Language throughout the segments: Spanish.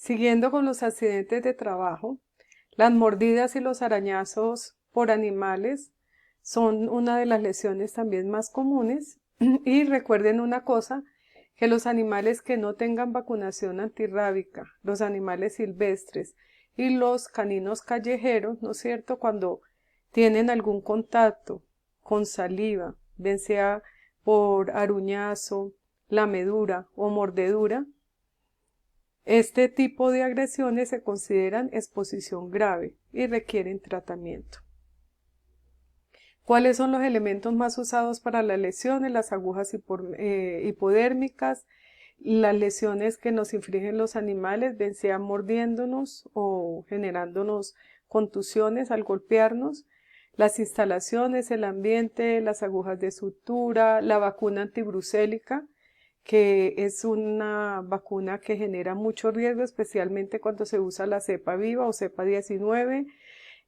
Siguiendo con los accidentes de trabajo, las mordidas y los arañazos por animales son una de las lesiones también más comunes. Y recuerden una cosa, que los animales que no tengan vacunación antirrábica, los animales silvestres y los caninos callejeros, ¿no es cierto? Cuando tienen algún contacto con saliva, bien sea por aruñazo, lamedura o mordedura, este tipo de agresiones se consideran exposición grave y requieren tratamiento. ¿Cuáles son los elementos más usados para las lesiones? Las agujas hipodérmicas, las lesiones que nos infligen los animales, bien sea mordiéndonos o generándonos contusiones al golpearnos, las instalaciones, el ambiente, las agujas de sutura, la vacuna antibrucélica, que es una vacuna que genera mucho riesgo, especialmente cuando se usa la cepa viva o cepa 19,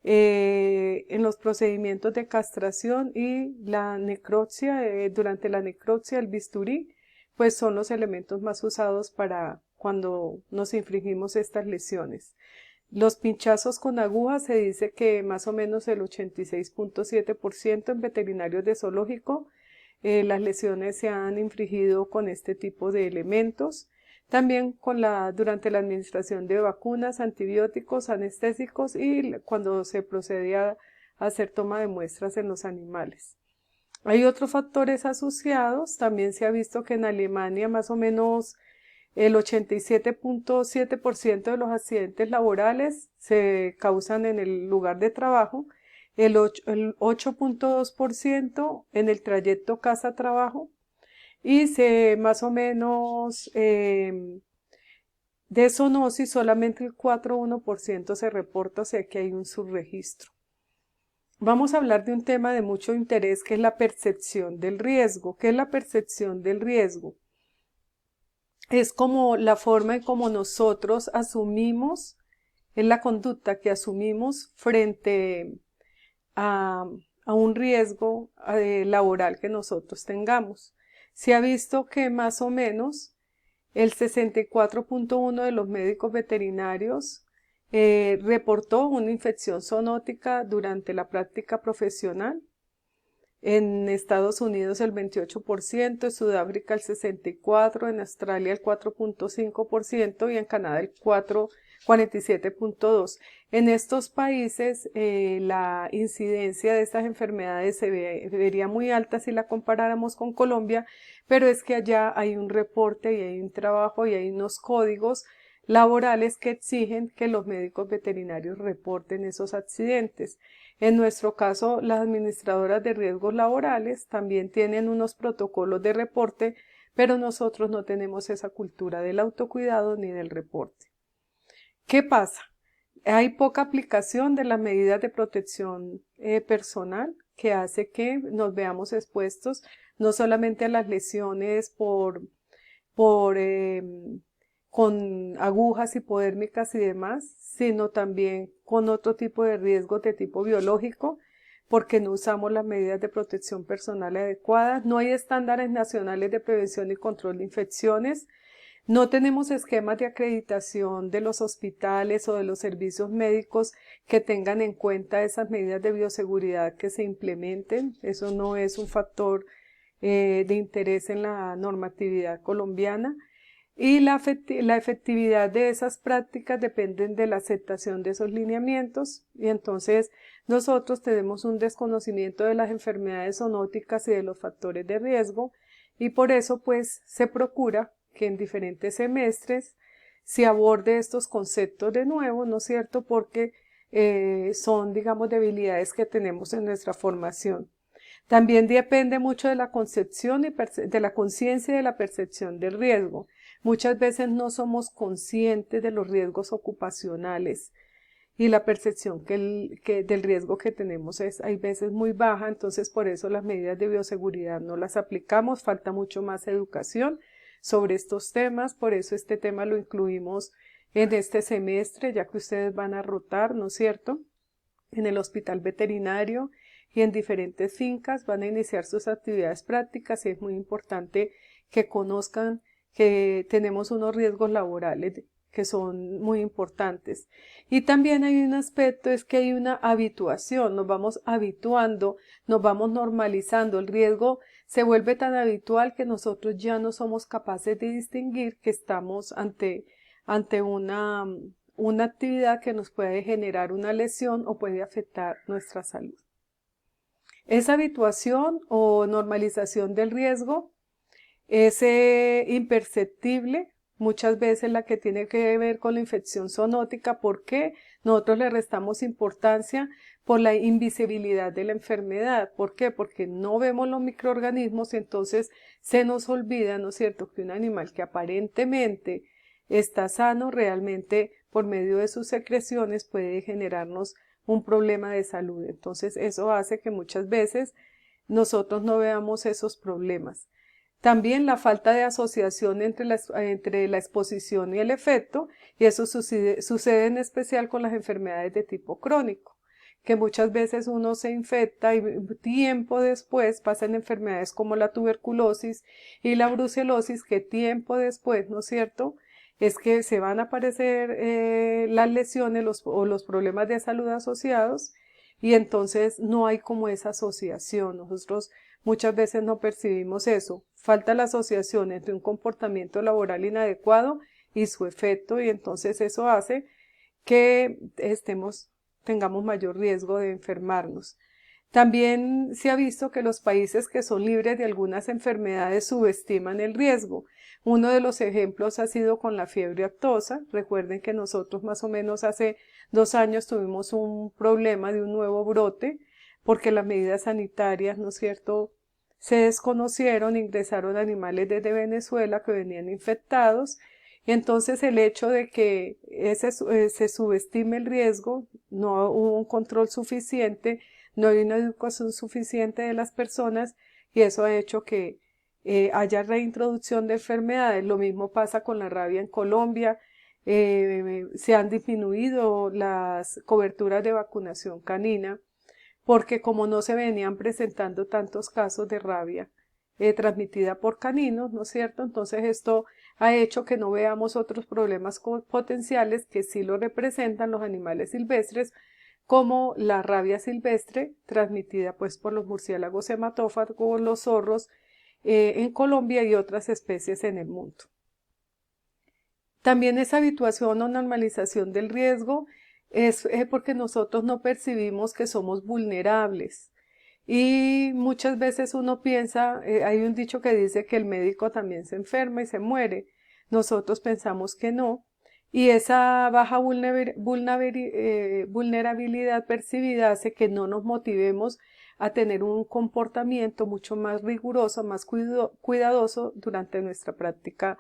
en los procedimientos de castración y la necropsia, durante la necropsia, el bisturí, pues son los elementos más usados para cuando nos infligimos estas lesiones. Los pinchazos con agujas se dice que más o menos el 86.7% en veterinarios de zoológico las lesiones se han infligido con este tipo de elementos. También durante la administración de vacunas, antibióticos, anestésicos y cuando se procede a hacer toma de muestras en los animales. Hay otros factores asociados. También se ha visto que en Alemania más o menos el 87.7% de los accidentes laborales se causan en el lugar de trabajo, el 8.2% en el trayecto casa-trabajo y más o menos de zoonosis solamente el 4.1% se reporta, o sea que hay un subregistro. Vamos a hablar de un tema de mucho interés que es la percepción del riesgo. ¿Qué es la percepción del riesgo? Es como la forma en cómo nosotros asumimos, es la conducta que asumimos frente a, a un riesgo laboral que nosotros tengamos. Se ha visto que más o menos el 64.1% de los médicos veterinarios reportó una infección zoonótica durante la práctica profesional. En Estados Unidos el 28%, en Sudáfrica el 64%, en Australia el 4.5% y en Canadá el 47.2%. En estos países la incidencia de estas enfermedades se vería muy alta si la comparáramos con Colombia, pero es que allá hay un reporte y hay un trabajo y hay unos códigos laborales que exigen que los médicos veterinarios reporten esos accidentes. En nuestro caso, las administradoras de riesgos laborales también tienen unos protocolos de reporte, pero nosotros no tenemos esa cultura del autocuidado ni del reporte. ¿Qué pasa? Hay poca aplicación de las medidas de protección personal que hace que nos veamos expuestos no solamente a las lesiones con agujas hipodérmicas y demás, sino también con otro tipo de riesgos de tipo biológico, porque no usamos las medidas de protección personal adecuadas, no hay estándares nacionales de prevención y control de infecciones, no tenemos esquemas de acreditación de los hospitales o de los servicios médicos que tengan en cuenta esas medidas de bioseguridad que se implementen. Eso no es un factor de interés en la normatividad colombiana. Y la efectividad de esas prácticas dependen de la aceptación de esos lineamientos y entonces nosotros tenemos un desconocimiento de las enfermedades zoonóticas y de los factores de riesgo y por eso pues se procura que en diferentes semestres se aborde estos conceptos de nuevo, ¿no es cierto? Porque son, digamos, debilidades que tenemos en nuestra formación. También depende mucho de la concepción y de la conciencia y de la percepción del riesgo. Muchas veces no somos conscientes de los riesgos ocupacionales y la percepción del riesgo que tenemos hay veces muy baja, entonces por eso las medidas de bioseguridad no las aplicamos, falta mucho más educación sobre estos temas, por eso este tema lo incluimos en este semestre, ya que ustedes van a rotar, ¿no es cierto?, en el hospital veterinario y en diferentes fincas van a iniciar sus actividades prácticas y es muy importante que conozcan que tenemos unos riesgos laborales que son muy importantes. Y también hay un aspecto, es que hay una habituación, nos vamos habituando, nos vamos normalizando. El riesgo se vuelve tan habitual que nosotros ya no somos capaces de distinguir que estamos ante una actividad que nos puede generar una lesión o puede afectar nuestra salud. Esa habituación o normalización del riesgo es imperceptible, muchas veces la que tiene que ver con la infección zoonótica, porque nosotros le restamos importancia por la invisibilidad de la enfermedad. ¿Por qué? Porque no vemos los microorganismos y entonces se nos olvida, ¿no es cierto?, que un animal que aparentemente está sano, realmente por medio de sus secreciones puede generarnos un problema de salud. Entonces eso hace que muchas veces nosotros no veamos esos problemas. También la falta de asociación entre la exposición y el efecto, y eso sucede en especial con las enfermedades de tipo crónico, que muchas veces uno se infecta y tiempo después pasan enfermedades como la tuberculosis y la brucelosis, que tiempo después, ¿no es cierto?, es que se van a aparecer las lesiones o los problemas de salud asociados, y entonces no hay como esa asociación. Nosotros muchas veces no percibimos eso. Falta la asociación entre un comportamiento laboral inadecuado y su efecto, y entonces eso hace que tengamos mayor riesgo de enfermarnos. También se ha visto que los países que son libres de algunas enfermedades subestiman el riesgo. Uno de los ejemplos ha sido con la fiebre aftosa. Recuerden que nosotros más o menos hace 2 años tuvimos un problema de un nuevo brote porque las medidas sanitarias, ¿no es cierto?, se desconocieron, ingresaron animales desde Venezuela que venían infectados, y entonces el hecho de que se subestime el riesgo, no hubo un control suficiente, no hay una educación suficiente de las personas, y eso ha hecho que haya reintroducción de enfermedades. Lo mismo pasa con la rabia en Colombia. Se han disminuido las coberturas de vacunación canina, porque como no se venían presentando tantos casos de rabia transmitida por caninos, ¿no es cierto? Entonces esto ha hecho que no veamos otros problemas potenciales que sí lo representan los animales silvestres, como la rabia silvestre transmitida pues por los murciélagos hematófagos, los zorros en Colombia y otras especies en el mundo. También esa habituación o normalización del riesgo es porque nosotros no percibimos que somos vulnerables. Y muchas veces uno piensa, hay un dicho que dice que el médico también se enferma y se muere. Nosotros pensamos que no. Y esa baja vulnerabilidad percibida hace que no nos motivemos a tener un comportamiento mucho más riguroso, más cuidadoso durante nuestra práctica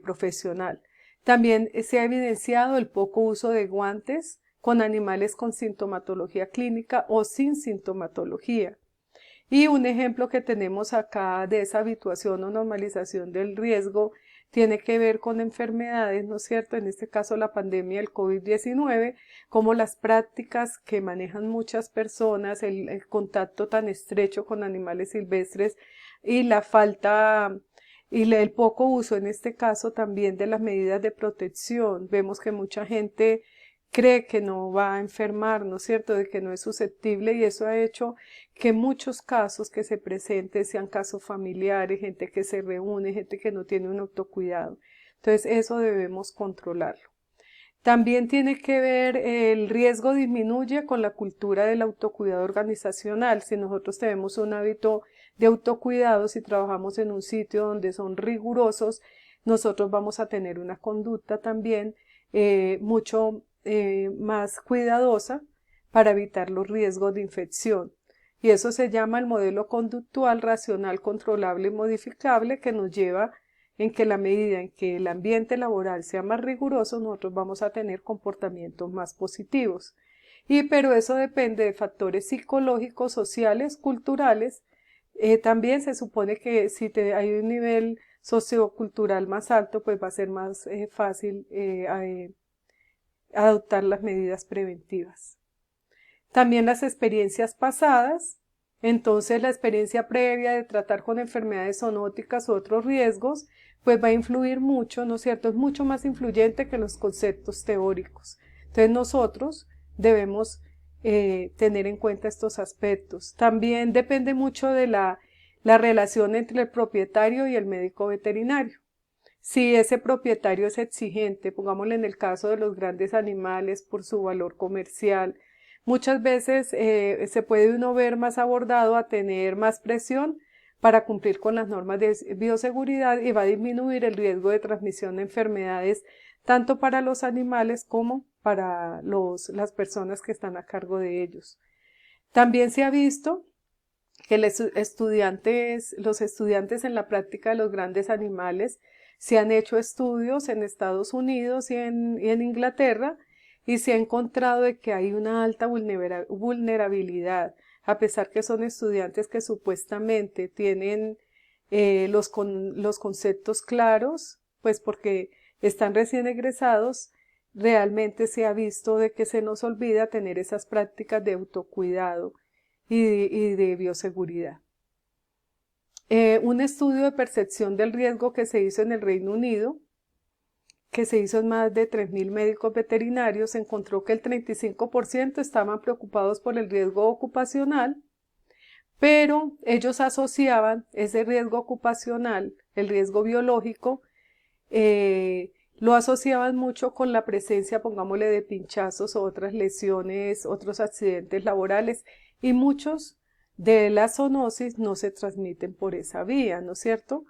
profesional. También se ha evidenciado el poco uso de guantes con animales con sintomatología clínica o sin sintomatología. Y un ejemplo que tenemos acá de esa habituación o normalización del riesgo tiene que ver con enfermedades, ¿no es cierto? En este caso la pandemia del COVID-19, como las prácticas que manejan muchas personas, el contacto tan estrecho con animales silvestres y la falta y el poco uso en este caso también de las medidas de protección. Vemos que mucha gente cree que no va a enfermar, ¿no es cierto?, de que no es susceptible, y eso ha hecho que muchos casos que se presenten sean casos familiares, gente que se reúne, gente que no tiene un autocuidado. Entonces eso debemos controlarlo. También tiene que ver, el riesgo disminuye con la cultura del autocuidado organizacional. Si nosotros tenemos un hábito de autocuidado, si trabajamos en un sitio donde son rigurosos, nosotros vamos a tener una conducta también mucho más cuidadosa para evitar los riesgos de infección. Y eso se llama el modelo conductual racional, controlable y modificable, que nos lleva en que la medida en que el ambiente laboral sea más riguroso, nosotros vamos a tener comportamientos más positivos. Pero eso depende de factores psicológicos, sociales, culturales. También se supone que si hay un nivel sociocultural más alto, pues va a ser más fácil adoptar las medidas preventivas. También las experiencias pasadas Entonces la experiencia previa de tratar con enfermedades zoonóticas u otros riesgos, pues va a influir mucho, ¿no es cierto? Es mucho más influyente que los conceptos teóricos. Entonces nosotros debemos tener en cuenta estos aspectos. También depende mucho de la relación entre el propietario y el médico veterinario. Si ese propietario es exigente, pongámosle en el caso de los grandes animales por su valor comercial, muchas veces se puede uno ver más abordado a tener más presión para cumplir con las normas de bioseguridad y va a disminuir el riesgo de transmisión de enfermedades tanto para los animales como para las personas que están a cargo de ellos. También se ha visto que los estudiantes en la práctica de los grandes animales se han hecho estudios en Estados Unidos y en Inglaterra y se ha encontrado de que hay una alta vulnerabilidad, a pesar que son estudiantes que supuestamente tienen los conceptos claros, pues porque están recién egresados, realmente se ha visto de que se nos olvida tener esas prácticas de autocuidado y de bioseguridad. Un estudio de percepción del riesgo que se hizo en el Reino Unido, que se hizo en más de 3.000 médicos veterinarios, encontró que el 35% estaban preocupados por el riesgo ocupacional, pero ellos asociaban ese riesgo ocupacional, el riesgo biológico, lo asociaban mucho con la presencia, pongámosle, de pinchazos o otras lesiones, otros accidentes laborales, y muchos de la zoonosis no se transmiten por esa vía, ¿no es cierto?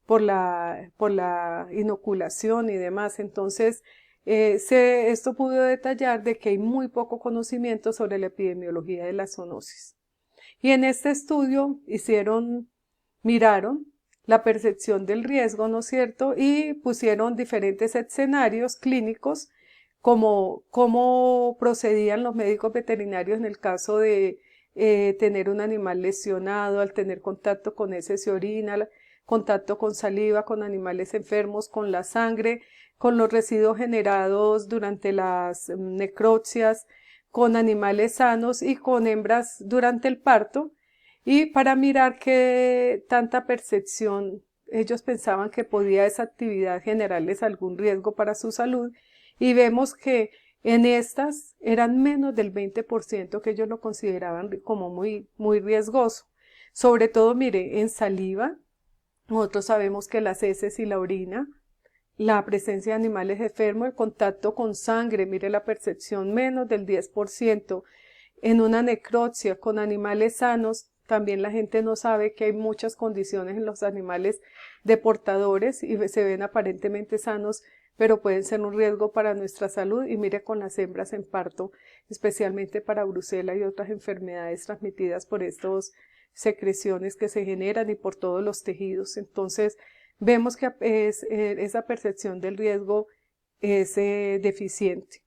Por la inoculación y demás. Entonces, esto pudo detallar de que hay muy poco conocimiento sobre la epidemiología de la zoonosis. Y en este estudio miraron la percepción del riesgo, ¿no es cierto? Y pusieron diferentes escenarios clínicos, como cómo procedían los médicos veterinarios en el caso de tener un animal lesionado, al tener contacto con heces y orina, contacto con saliva, con animales enfermos, con la sangre, con los residuos generados durante las necropsias, con animales sanos y con hembras durante el parto, y para mirar qué tanta percepción ellos pensaban que podía esa actividad generarles algún riesgo para su salud, y vemos que en estas eran menos del 20% que ellos lo consideraban como muy, muy riesgoso. Sobre todo, mire, en saliva, nosotros sabemos que las heces y la orina, la presencia de animales enfermos, el contacto con sangre, mire la percepción, menos del 10%. En una necropsia con animales sanos, también la gente no sabe que hay muchas condiciones en los animales deportadores y se ven aparentemente sanos, pero pueden ser un riesgo para nuestra salud. Y mire con las hembras en parto, especialmente para brucela y otras enfermedades transmitidas por estas secreciones que se generan y por todos los tejidos. Entonces, vemos que esa percepción del riesgo es deficiente.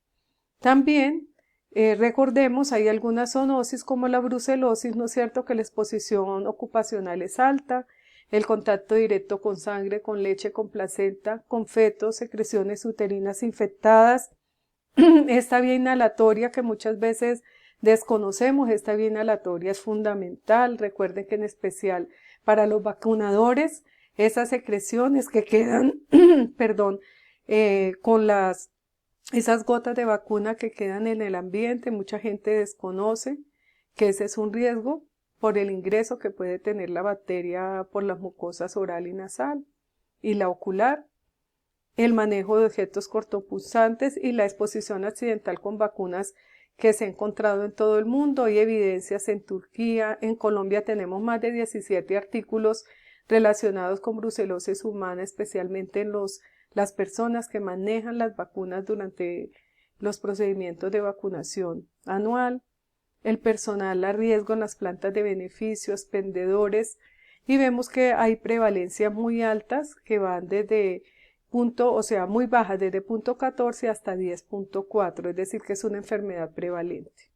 También recordemos, hay algunas zoonosis como la brucelosis, ¿no es cierto?, que la exposición ocupacional es alta, el contacto directo con sangre, con leche, con placenta, con fetos, secreciones uterinas infectadas, esta vía inhalatoria que muchas veces desconocemos, esta vía inhalatoria es fundamental. Recuerden que en especial para los vacunadores, esas secreciones que quedan, perdón, con esas gotas de vacuna que quedan en el ambiente, mucha gente desconoce que ese es un riesgo por el ingreso que puede tener la bacteria por las mucosas oral y nasal y la ocular, el manejo de objetos cortopunzantes y la exposición accidental con vacunas que se ha encontrado en todo el mundo. Hay evidencias en Turquía, en Colombia tenemos más de 17 artículos relacionados con brucelosis humana, especialmente en las personas que manejan las vacunas durante los procedimientos de vacunación anual, el personal a riesgo en las plantas de beneficio, expendedores, y vemos que hay prevalencias muy altas que van desde muy bajas, desde .14 hasta 10.4, es decir, que es una enfermedad prevalente.